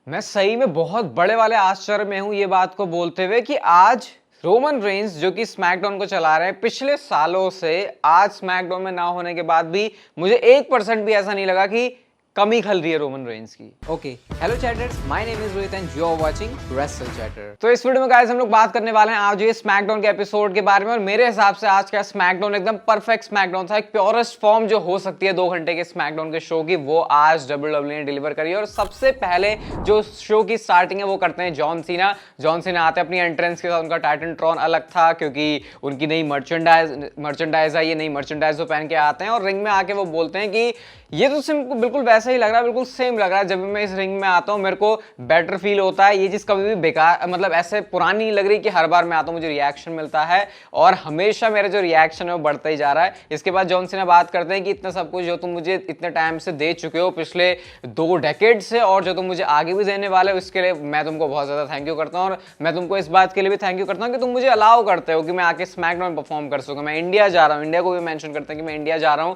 मैं सही में बहुत बड़े वाले आश्चर्य में हूं ये बात को बोलते हुए कि आज रोमन रेंस जो कि स्मैकडाउन को चला रहे हैं पिछले सालों से, आज स्मैकडाउन में ना होने के बाद भी मुझे 1% भी ऐसा नहीं लगा कि कमी खल रही है रोमन रेंस की। Okay, hello chatters, my name is Rohit and you are watching wrestle chatter. तो इस वीडियो में गाइस हम लोग बात करने वाले हैं आज ये स्मैकडाउन के एपिसोड के बारे में, और मेरे हिसाब से आज का स्मैकडाउन एकदम परफेक्ट स्मैकडाउन था। एक प्योरेस्ट फॉर्म जो हो सकती है 2 घंटे के स्मैकडाउन के शो की, वो आज WWE ने डिलीवर करी। और सबसे पहले जो शो की स्टार्टिंग है वो करते हैं जॉन सीना आते हैं अपनी एंट्रेंस के साथ। उनका टाइटनट्रॉन अलग था क्योंकि उनकी नई मर्चेंडाइज है, ये नई मर्चेंडाइज वो पहन के आते हैं और रिंग में आके वो बोलते हैं कि ये तो सिर्फ बिल्कुल वैसा ही लग रहा है, बिल्कुल सेम लग रहा है। जब भी मैं इस रिंग में आता हूँ मेरे को बेटर फील होता है। ये चीज कभी भी बेकार, मतलब ऐसे पुरानी नहीं लग रही कि हर बार मैं आता हूँ मुझे रिएक्शन मिलता है, और हमेशा मेरा जो रिएक्शन है वो बढ़ता ही जा रहा है। इसके बाद जॉन सीना बात करते हैं कि इतना सब कुछ जो तुम मुझे इतने टाइम से दे चुके हो, पिछले 2 डेकेड से, और जो तुम मुझे आगे भी देने वाले हो, इसके लिए मैं तुमको बहुत ज्यादा थैंक यू करता हूँ। और मैं तुमको इस बात के लिए भी थैंक यू करता हूँ कि तुम मुझे अलाउ करते हो कि मैं आके स्मैकडाउन परफॉर्म कर सकूँ। मैं इंडिया जा रहा हूँ, इंडिया को भी मेंशन करते हैं कि मैं इंडिया जा रहा हूँ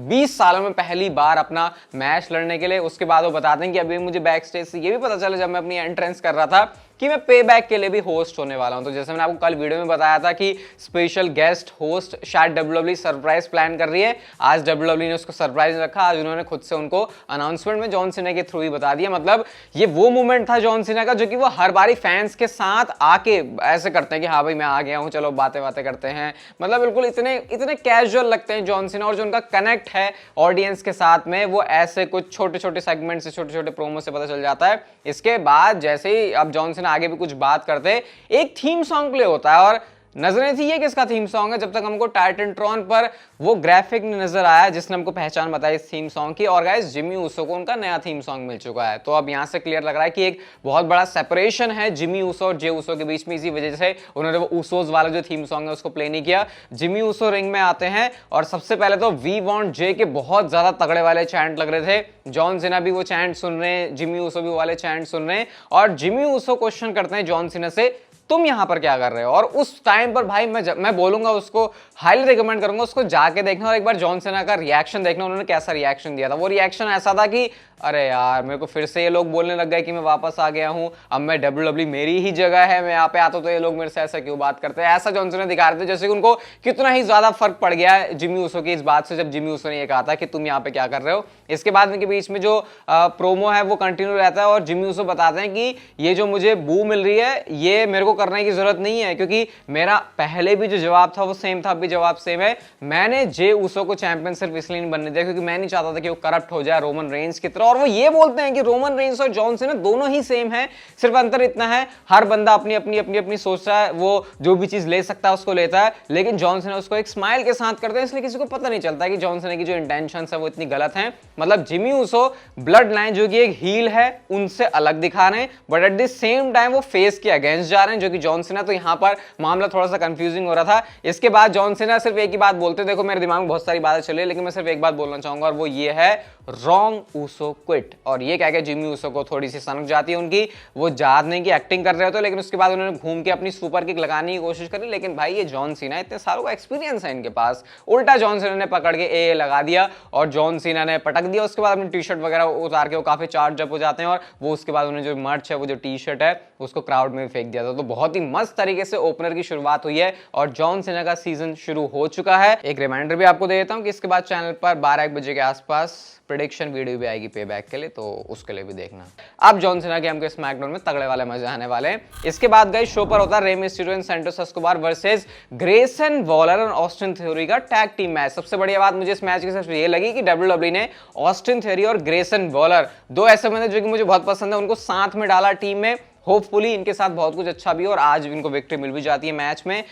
20 सालों में पहली बार अपना मैच लड़ने के लिए। उसके बाद वो बताते हैं कि अभी मुझे बैक स्टेज से ये भी पता चला जब मैं अपनी एंट्रेंस कर रहा था कि मैं पे बैक के लिए भी होस्ट होने वाला हूं। तो जैसे मैंने आपको कल वीडियो में बताया था कि स्पेशल गेस्ट होस्ट शायद WWE सरप्राइज प्लान कर रही है, आज WWE ने उसको सरप्राइज रखा। आज उन्होंने खुद से उनको अनाउंसमेंट में जॉन सीना के थ्रू ही बता दिया। मतलब ये वो मोमेंट था जॉन सीना का जो कि वो हर बारी फैंस के साथ आके ऐसे करते हैं कि हाँ भाई मैं आ गया हूं, चलो बातें करते हैं। मतलब बिल्कुल इतने कैजुअल लगते हैं जॉन सीना, और जो उनका कनेक्ट है ऑडियंस के साथ में वो ऐसे कुछ छोटे छोटे सेगमेंट से, छोटे छोटे प्रोमो से पता चल जाता है। इसके बाद जैसे ही अब जॉन सीना आगे भी कुछ बात करते, एक थीम सॉन्ग प्ले होता है और नजरें थी ये किसका थीम सॉन्ग है, जब तक हमको टाइटनट्रॉन पर वो ग्राफिक नजर आया जिसने हमको पहचान बताई इस थीम सॉन्ग की। और गाइस जिमी ऊसो को उनका नया थीम सॉन्ग मिल चुका है, तो अब यहां से क्लियर लग रहा है कि एक बहुत बड़ा सेपरेशन है जिमी ऊसो और जे ऊसो के बीच में। इसी वजह से उन्होंने वो ऊसोज वाला जो थीम सॉन्ग है उसको प्ले नहीं किया। जिमी ऊसो रिंग में आते हैं और सबसे पहले तो वी वांट जे के बहुत ज्यादा तगड़े वाले चैंट लग रहे थे। जॉन सीना भी वो चैंट सुन रहे हैं, जिमी ऊसो भी वाले चैंट सुन रहे हैं, और जिमी ऊसो क्वेश्चन करते हैं जॉन सीना से तुम यहां पर क्या कर रहे हो। और उस टाइम पर भाई मैं बोलूंगा उसको हाईली रिकमेंड करूंगा उसको जाके देखना, और एक बार जॉन सीना का रिएक्शन देखना, उन्होंने कैसा रिएक्शन दिया था। वो रिएक्शन ऐसा था कि अरे यार मेरे को फिर से ये लोग बोलने लग गए कि मैं वापस आ गया हूं, अब मैं WWE मेरी ही जगह है, मैं यहाँ पे आता हूं तो ये लोग मेरे से ऐसा क्यों बात करते हैं। ऐसा जॉन सीना दिखा रहे थे जैसे कि उनको कितना ही ज्यादा फर्क पड़ गया है जिमी ऊसो की इस बात से, जब जिमी ऊसो ने ये कहा था कि तुम यहाँ पे क्या कर रहे हो। इसके बाद इनके बीच में जो प्रोमो है वो कंटिन्यू रहता है, और जिमी ऊसो बताते हैं कि ये जो मुझे बू मिल रही है ये मेरे को करने की जरूरत नहीं है, क्योंकि मेरा पहले भी जो जवाब था वो सेम था, अब भी जवाब सेम है। मैंने जे ऊसो को चैंपियन सिर्फ इसलिए नहीं बनने दिया क्योंकि मैं नहीं चाहता था कि वो करप्ट हो जाए रोमन रेंस की तरह। और वो ये बोलते हैं कि रोमन रेंस और जॉन सीना दोनों ही सेम है, सिर्फ अंतर इतना है हर बंदा अपनी अपनी सोचता है, वो जो भी चीज ले सकता है उसको लेता है, लेकिन जॉन सीना उसको एक स्माइल के साथ करते हैं, इसलिए किसी को पता नहीं चलता कि जॉन सीना की जो इंटेंशंस है वो इतनी गलत हैं। मतलब जिमी ऊसो ब्लड लाइन जो कि एक हील है उनसे अलग दिखा रहे हैं, but at the same time वो फेस के अगेंस्ट जा रहे हैं जो कि जॉन सीना। तो यहां पर मामला थोड़ा सा कंफ्यूजिंग हो रहा था। इसके बाद जॉन सीना सिर्फ एक ही बात बोलते, देखो मेरे दिमाग में बहुत सारी बातें चली लेकिन मैं सिर्फ एक बात बोलना चाहूंगा, और वो ये है रॉन्ग ऊसो क्विट। और ये क्या जिमी ऊसो को थोड़ी सी सनक जाती है उनकी, वो जादने की एक्टिंग कर रहे होते, लेकिन उसके बाद उन्होंने घूम के अपनी सुपर किक लगाने की कोशिश करी। लेकिन भाई ये जॉन सीना, इतने सालों का एक्सपीरियंस है इनके पास, उल्टा जॉन सीना ने पकड़ के ए लगा दिया और जॉन सीना ने पटक दिया। उसके बाद अपनी टी शर्ट वगैरह उतार के वो काफी चार्ज अप हो जाते हैं, और वो उसके बाद उन्होंने जो मर्च है वो जो टी शर्ट है उसको क्राउड में फेंक दिया था। तो बहुत ही मस्त तरीके से ओपनर की शुरुआत हुई है और जॉन सीना का सीजन शुरू हो चुका है। एक रिमाइंडर भी आपको दे देता हूं कि इसके बाद चैनल पर 12-1 बजे के आसपास प्रेडिक्शन वीडियो भी आएगी पे बैक के लिए, तो उसके लिए भी देखना। अब जॉन सीना के हमको स्मैकडाउन में तगड़े वाले मजे आने वाले हैं। इसके बाद गई शो पर होता है Rey Mysterio and Santos Escobar versus Grayson Waller और ऑस्टिन थ्योरी का टैग टीम मैच। सबसे बढ़िया बात मुझे इस मैच की सिर्फ ये लगी कि WWE ने ऑस्टिन थ्योरी और ग्रेसन वॉलर, 2 ऐसे बंदे जो कि मुझे बहुत पसंद है, उनको साथ में डाला टीम में। होपफुली इनके साथ बहुत कुछ अच्छा भी हो और आज इनको विक्ट्री मिल भी जाती है मैच में।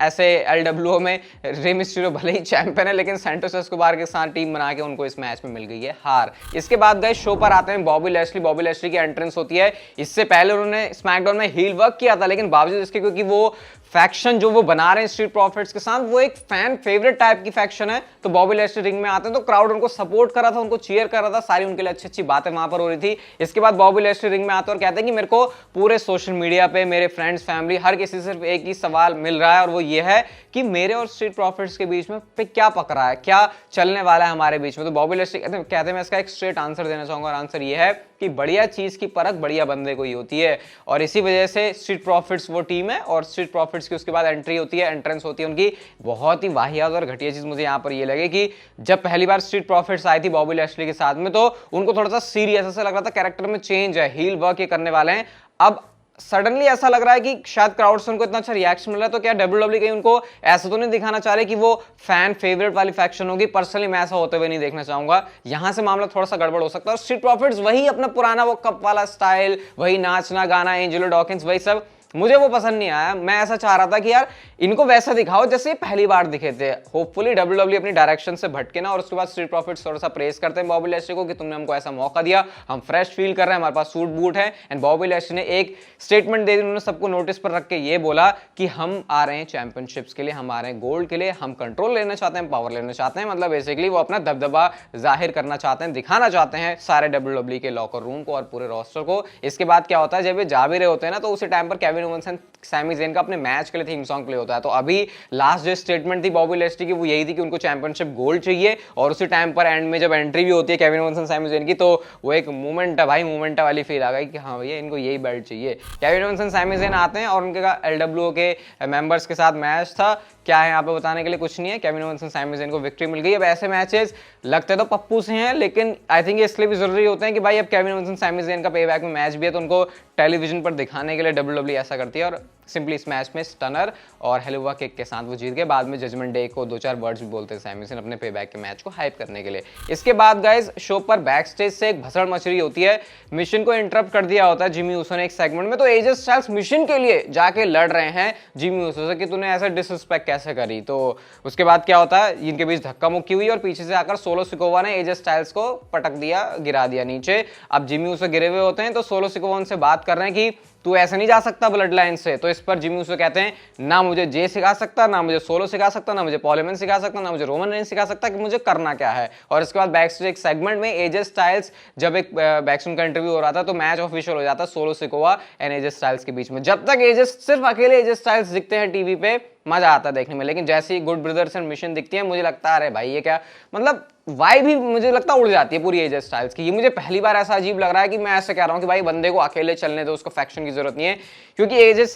ऐसे LWO में रे मिस्टीरियो भले ही चैंपियन है, लेकिन सैंटोस एस्कोबार के साथ टीम बना के उनको इस मैच में मिल गई है हार। इसके बाद गए शो पर आते हैं बॉबी लैशली की एंट्रेंस होती है। इससे पहले उन्होंने स्मैकडाउन में हील वर्क किया था, लेकिन बावजूद इसके क्योंकि वो फैक्शन जो वो बना रहे हैं स्ट्रीट प्रॉफिट्स के साथ, वो एक फैन फेवरेट टाइप की फैक्शन है, तो बॉबी लैशली रिंग में आते हैं तो क्राउड उनको सपोर्ट कर रहा था, उनको चीयर कर रहा था, सारी उनके लिए अच्छी अच्छी बातें वहां पर हो रही थी। इसके बाद बॉबी लैशली रिंग में आते हैं और कहते हैं कि मेरे को पूरे सोशल मीडिया पे, मेरे फ्रेंड्स, फैमिली, हर किसी से सिर्फ एक ही सवाल मिल रहा है, और वो ये है कि मेरे और स्ट्रीट प्रॉफिट्स के बीच में पे क्या पक रहा है, क्या चलने वाला है हमारे बीच में। तो बॉबी लैशली कहते हैं मैं इसका एक स्ट्रेट आंसर देना चाहूंगा, और आंसर ये है कि बढ़िया चीज की परख बढ़िया बंदे को ही होती है, और इसी वजह से स्ट्रीट प्रॉफिट्स वो टीम है, और स्ट्रीट प्रॉफिट्स की उसके बाद एंट्री होती है, एंट्रेंस होती है उनकी। बहुत ही वाहियात और घटिया चीज मुझे यहाँ पर ये लगे कि जब पहली बार स्ट्रीट प्रॉफिट्स आई थी बॉबी लैशली के साथ में, तो उनको थोड़ा सा सीरियस ऐसा लग रहा था, कैरेक्टर में चेंज है, हील वर्क ये करने वाले हैं। अब सडनली ऐसा लग रहा है कि शायद क्राउड से उनको इतना अच्छा रिएक्शन मिल रहा है, तो क्या डब्ल्यूडब्ल्यू कहीं उनको ऐसा तो नहीं दिखाना चाह रहे कि वो फैन फेवरेट वाली फैक्शन होगी? पर्सनली मैं ऐसा होते हुए नहीं देखना चाहूंगा, यहां से मामला थोड़ा सा गड़बड़ हो सकता है। और स्ट्रीट प्रॉफिट्स वही अपना पुराना वो कप वाला स्टाइल, वही नाचना गाना, एंजेलो डॉकिंस, वही सब, मुझे वो पसंद नहीं आया। मैं ऐसा चाह रहा था कि यार इनको वैसा दिखाओ जैसे पहली बार दिखे थे। होपफुली डब्ल्यूडब्ल्यू अपनी डायरेक्शन से भटके ना, और उसके बाद स्ट्रीट प्रॉफिट्स थोड़ा सा प्रेस करते हैं बॉबी लैशली को कि तुमने हमको ऐसा मौका दिया, हम फ्रेश फील कर रहे हैं, हमारे पास सूट बूट है। एंड बॉबी लैशली ने एक स्टेटमेंट दे दी, उन्होंने सबको नोटिस पर रख के ये बोला कि हम आ रहे हैं चैंपियनशिप्स के लिए, हम आ रहे हैं गोल्ड के लिए, हम कंट्रोल लेना चाहते हैं, पावर लेना चाहते हैं। मतलब बेसिकली वो अपना दबदबा जाहिर करना चाहते हैं, दिखाना चाहते हैं सारे डब्ल्यूडब्ल्यू के लॉकर रूम को और पूरे रोस्टर को। इसके बाद क्या होता है, जब ये जा भी रहे होते हैं ना, तो उसी टाइम पर Kevin Owens and Sami Zayn का अपने मैच के लिए थीम सॉन्ग प्ले होता है। तो अभी लास्ट जो स्टेटमेंट थी बॉबी लैशली की वो यही थी कि उनको चैंपियनशिप गोल्ड चाहिए, और उसी टाइम पर एंड में जब एंट्री भी होती है Kevin Owens and Sami Zayn की, तो वो एक मूवमेंट है भाई, मूवमेंट वाली फील आ गई कि हाँ भैया इनको यही बेल्ट चाहिए। Kevin Owens and Sami Zayn आते हैं और उनके एलडब्ल्यूओ के मेंबर्स के साथ मैच था। क्या है यहाँ पे बताने के लिए कुछ नहीं है, Kevin Owens and Sami Zayn को विक्ट्री मिल गई। अब ऐसे मैचेस लगते तो पप्पू से हैं, लेकिन आई थिंक इसलिए भी जरूरी होते हैं कि भाई अब Kevin Owens and Sami Zayn का पे बैक में मैच भी है, तो उनको टेलीविजन पर दिखाने के लिए डब्ल्यूडब्ल्यू ऐसा करती है। और सिंपली इस मैच में स्टनर और हेलुवा किक के साथ वो जीत गए। बाद में जजमेंट डे को 2-4 वर्ड्स भी बोलते हैं सैमी ज़ेन अपने पे बैक के मैच को हाइप करने के लिए। इसके बाद गाइस शो पर बैक स्टेज से एक भसड़ मच रही होती है, मिशन को इंटरप्ट कर दिया होता है जिमी ऊसो ने एक सेगमेंट में। तो एजे स्टाइल्स मिशन के लिए जाके लड़ रहे हैं जिमी ऊसो से कि तूने ऐसा डिसरिस्पेक्ट कैसे करी। तो उसके बाद क्या होता है, इनके बीच धक्का मुक्की हुई और पीछे से आकर सोलो सिकोवा ने एजे स्टाइल्स को पटक दिया, गिरा दिया नीचे। अब जिमी ऊसो गिरे हुए होते हैं, तो सोलो सिकोवा उनसे बात कर रहे हैं कि तू ऐसे नहीं जा सकता ब्लड लाइन से। तो इस पर जिमी ऊसो कहते हैं ना मुझे जे सिखा सकता, ना मुझे सोलो सिखा सकता, ना मुझे पॉल हेमन सिखा सकता, ना मुझे रोमन रेंज सिखा सकता कि मुझे करना क्या है। और इसके बाद बैक स्टेज एक सेगमेंट में एजे स्टाइल्स, जब एक बैकस्टेज का इंटरव्यू हो रहा था, तो मैच ऑफिशियल हो जाता solo Sikoa and AJ Styles के बीच में। जब तक एजे सिर्फ अकेले एजे स्टाइल्स दिखते हैं टीवी पे, मजा आता है देखने में, लेकिन जैसे ही गुड ब्रदर्स एंड मिशन दिखती है, मुझे लगता है अरे भाई ये क्या, मतलब वाइब भी मुझे लगता है उड़ जाती है पूरी एजे स्टाइल्स की। ये मुझे पहली बार ऐसा अजीब लग रहा है कि मैं ऐसे कह रहा हूँ कि भाई बंदे को अकेले चलने दो, उसको फैक्शन की जरूरत नहीं है, क्योंकि एजे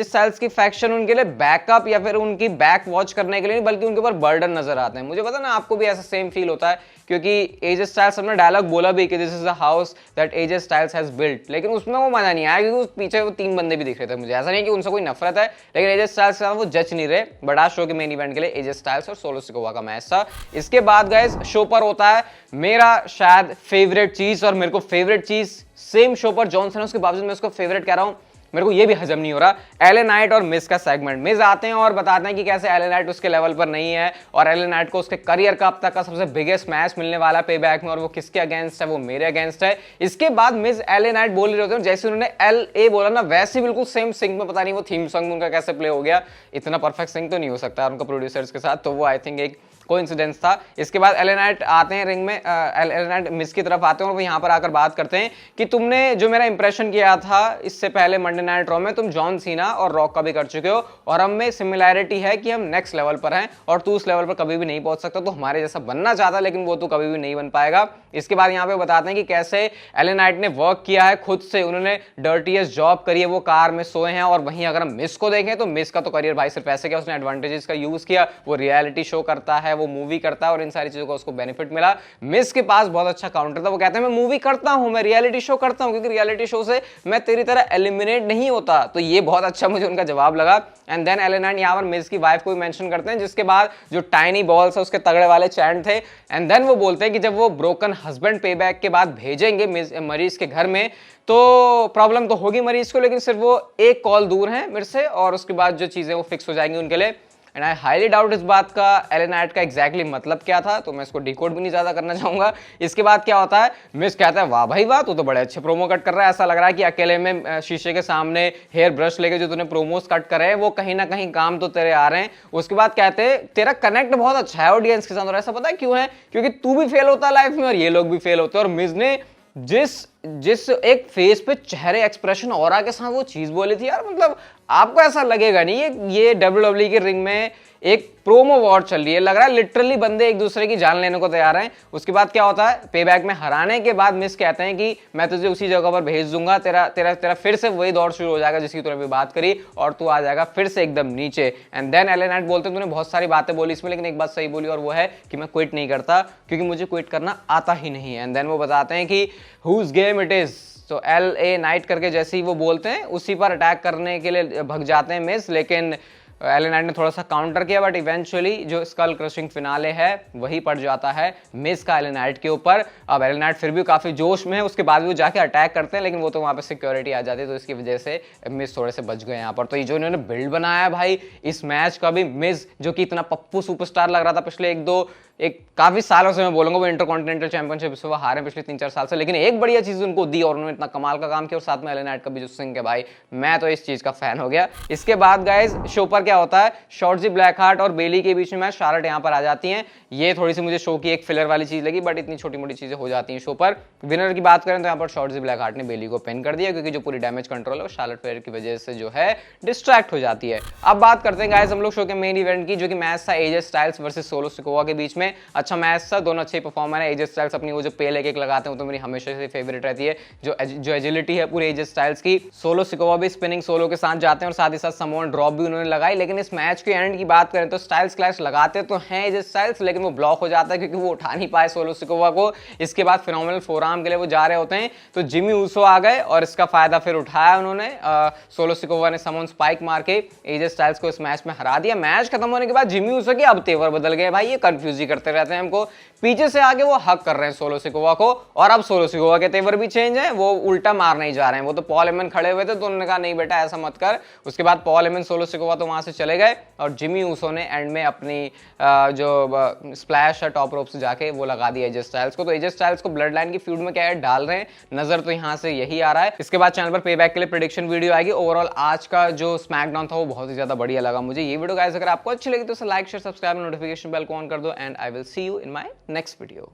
स्टाइल्स की फैक्शन उनके लिए बैकअप या फिर उनकी बैक वॉच करने के लिए नहीं, बल्कि उनके ऊपर बर्डन नजर आते हैं। मुझे पता ना आपको भी ऐसा सेम फील होता है, क्योंकि एजे स्टाइल्स अपना डायलॉग बोला भी कि this is the house that AJ Styles has built, लेकिन उसमें वो मजा नहीं आया क्योंकि उस पीछे वो 3 बंदे भी दिख रहे थे। मुझे ऐसा नहीं कि उनसे कोई नफरत है, लेकिन एजे स्टाइल्स के साथ वो जज नहीं रहे। बट आज शो के मेन इवेंट के लिए एजे स्टाइल्स और सोलो सिकोवा का मैच था। इसके बाद गाइस शो पर होता है मेरा शायद फेवरेट चीज, और मेरे को फेवरेट चीज सेम शो पर जॉनसन है, उसके बावजूद मैं उसको फेवरेट कह रहा हूं, मेरे को ये भी हजम नहीं हो रहा। एले नाइट और मिस का सेगमेंट, मिस आते हैं और बताते हैं कि कैसे एले नाइट उसके लेवल पर नहीं है, और एले नाइट को उसके करियर का अब तक का सबसे बिगेस्ट मैच मिलने वाला पे बैक में, और वो किसके अगेंस्ट है, वो मेरे अगेंस्ट है। इसके बाद मिस एले नाइट बोल रहे होते हैं, जैसे उन्होंने LA बोला ना, वैसे बिल्कुल सेम सिंक में, पता नहीं वो थीम सॉन्ग उनका कैसे प्ले हो गया, इतना परफेक्ट सिंक तो नहीं हो सकता उनका प्रोड्यूसर्स के साथ, तो वो आई थिंक एक कोइंसिडेंस था। इसके बाद एले नाइट आते हैं रिंग में, एले नाइट मिस की तरफ आते हैं और वो यहाँ पर आकर बात करते हैं कि तुमने जो मेरा इंप्रेशन किया था इससे पहले मंडे नाइट रॉ में, तुम जॉन सीना और रॉक का भी कर चुके हो, और हम में सिमिलैरिटी है कि हम नेक्स्ट लेवल पर हैं और तू उस लेवल पर कभी भी नहीं पहुंच सकता, तो हमारे जैसा बनना चाहता लेकिन वो तो कभी भी नहीं बन पाएगा। इसके बाद यहाँ पे बताते हैं कि कैसे एले नाइट ने वर्क किया है खुद से, उन्होंने डर्टीएस्ट जॉब करी है, वो कार में सोए हैं। और वहीं अगर हम मिस को देखें तो मिस का तो करियर भाई सिर्फ ऐसे क्या, उसने एडवांटेजेस का यूज किया, वो रियलिटी शो करता है, वो मूवी करता है, और इन सारी चीजों का उसको बेनिफिट मिला। मिस के पास बहुत अच्छा काउंटर था, वो कहते हैं मैं मूवी करता हूं, मैं रियलिटी शो करता हूं, क्योंकि रियलिटी शो से मैं तेरी तरह एलिमिनेट नहीं होता। तो ये बहुत अच्छा मुझे उनका जवाब लगा। एंड देन एले नाइट यहाँ पर मिस की वाइफ को भी मेंशन करते हैं, जिसके बाद जो टाइनी बॉल्स है उसके तगड़े वाले चैंट थे। एंड देन वो बोलते हैं कि जब वो ब्रोकन हस्बैंड पे बैक के बाद भेजेंगे मरीज के घर में, तो प्रॉब्लम तो होगी मरीज को, लेकिन सिर्फ वो एक कॉल दूर है मेरे से, और उसके बाद जो चीजें वो फिक्स हो जाएंगी उनके लिए। एंड आई हाईली डाउट इस बात का एले नाइट का एग्जैक्टली मतलब क्या था, तो मैं इसको डिकोड भी नहीं ज्यादा करना चाहूंगा। इसके बाद क्या होता है, मिस कहता है वाह भाई वाह, तू तो बड़े अच्छे प्रोमो कट कर रहा है, ऐसा लग रहा है कि अकेले में शीशे के सामने हेयर ब्रश लेके जो तूने प्रोमोस कट करे हैं वो कहीं ना कहीं काम तो तेरे आ रहे हैं। उसके बाद कहते हैं तेरा कनेक्ट बहुत अच्छा है ऑडियंस के साथ, और ऐसा पता है क्यों है, क्योंकि तू भी फेल होता है लाइफ में और ये लोग भी फेल होते हैं। और मिस ने जिस एक फेस पे चेहरे एक्सप्रेशन ऑरा के साथ वो चीज बोली थी यार, मतलब आपको ऐसा लगेगा नहीं ये डब्ल्यूडब्ल्यू की रिंग में एक प्रोमो वॉर चल रही है, लग रहा है लिटरली बंदे एक दूसरे की जान लेने को तैयार हैं। उसके बाद क्या होता है, पे बैक में हराने के बाद मिस कहते हैं कि मैं तुझे उसी जगह पर भेज दूंगा, तेरा तेरा तेरा फिर से वही दौर शुरू हो जाएगा जिसकी तूने अभी बात करी, और तू आ जाएगा फिर से एकदम नीचे। एंड देन एलए नाइट बोलते हैं तूने बहुत सारी बातें बोली इसमें, लेकिन एक बात सही बोली और वो है कि मैं क्विट नहीं करता क्योंकि मुझे क्विट करना आता ही नहीं है। एंड देन वो बताते हैं कि हुज गेम इट इज। तो एलए नाइट करके जैसे ही वो बोलते हैं उसी पर अटैक करने के लिए भग जाते हैं मिस, लेकिन एलए नाइट ने थोड़ा सा काउंटर किया, बट इवेंचुअली जो स्कल क्रशिंग फिनाले है वही पड़ जाता है मिस का एलए नाइट के ऊपर। अब एलए नाइट फिर भी काफी जोश में है, उसके बाद भी वो जाके अटैक करते हैं, लेकिन वो तो वहां पे सिक्योरिटी आ जाती है, तो इसकी वजह से मिस थोड़े से बच गए यहाँ पर। तो ये जो इन्होंने बिल्ड बनाया भाई इस मैच का भी, मिस जो कि इतना पप्पू सुपरस्टार लग रहा था पिछले एक काफी सालों से, मैं बोलूंगा वो इंटरकॉन्टिनेंटल चैंपियनशिप से वो हारे पिछले 3-4 साल से, लेकिन एक बढ़िया चीज उनको दी और उन्होंने इतना कमाल का काम किया, और साथ में एलए नाइट का भी जो सिंक है भाई, मैं तो इस चीज का फैन हो गया। इसके बाद गाइस शो पर क्या होता है, शॉर्टजी ब्लैक हार्ट और बेली के बीच में मैच, शार्लेट यहाँ पर आ जाती हैं। ये थोड़ी सी मुझे शो की एक फिलर वाली चीज लगी, बट इतनी छोटी मोटी चीजें हो जाती हैं शो पर। विनर की बात करें तो यहाँ पर शॉर्टजी ब्लैक हार्ट ने बेली को पिन कर दिया, क्योंकि जो पूरी डैमेज कंट्रोल है वो शार्लेट फेयर की वजह से जो है डिस्ट्रैक्ट हो जाती है। अब बात करते हैं गाइस हम लोग शो के मेन इवेंट की, जो कि मैच था AJ Styles versus solo Sikoa के बीच में। अच्छा मैच था, दोनों अच्छे परफॉर्मर है। एजे स्टाइल्स अपनी वो जो पेल एक लगाते हैं वो तो मेरी हमेशा से फेवरेट रहती है, जो एजिलिटी है पूरी एजे स्टाइल्स की। सोलो सिकोवा भी स्पिनिंग सोलो के साथ जाते हैं, और साथ ही साथ समोन ड्रॉप भी उन्होंने लगाई। लेकिन इस मैच के एंड की बात करें तो स्टाइल्स क्लैश लगाते तो हैं एजे स्टाइल्स, लेकिन वो ब्लॉक हो जाता है क्योंकि वो उठा नहीं पाए सोलो सिकोवा को। इसके बाद फिनोमिनल फोरआर्म के लिए वो जा रहे होते हैं, तो जिमी ऊसो आ गए और इसका फायदा फिर उठाया उन्होंने। सोलो सिकोवा ने समोन स्पाइक मार के एजे स्टाइल्स को इस मैच में हरा दिया। मैच खत्म होने के बाद जिमी ऊसो के अब तेवर बदल गए भाई, ये कंफ्यूज ही करते रहते हैं हमको। पीछे से आगे वो हक कर रहे हैं सोलो सिकोवा को, और अब सोलो सिकोवा के तेवर भी चेंज है, वो उल्टा मार नहीं जा रहे हैं। वो तो पॉल एमन खड़े हुए थे तो उन्होंने कहा नहीं बेटा ऐसा मत कर। उसके बाद पॉल एमन सोलो सिकोवा तो वहां से चले गए, और जिमी ऊसो ने एंड में अपनी जो स्प्लैश है टॉप रोप से जाके वो लगा दिया एजे स्टाइल्स को। तो एजे स्टाइल्स को ब्लड लाइन की फ्यूड में क्या डाल रहे हैं नजर, तो यहाँ से यही आ रहा है। इसके बाद चैनल पर पे बैक के लिए प्रेडिक्शन वीडियो आएगी। ओवरऑल आज का जो स्मैकडाउन था वो बहुत ही ज्यादा बढ़िया लगा मुझे। ये वीडियो गाइस अगर आपको अच्छी लगी तो like share subscribe notification bell को ऑन कर दो, and I will see you in my next video.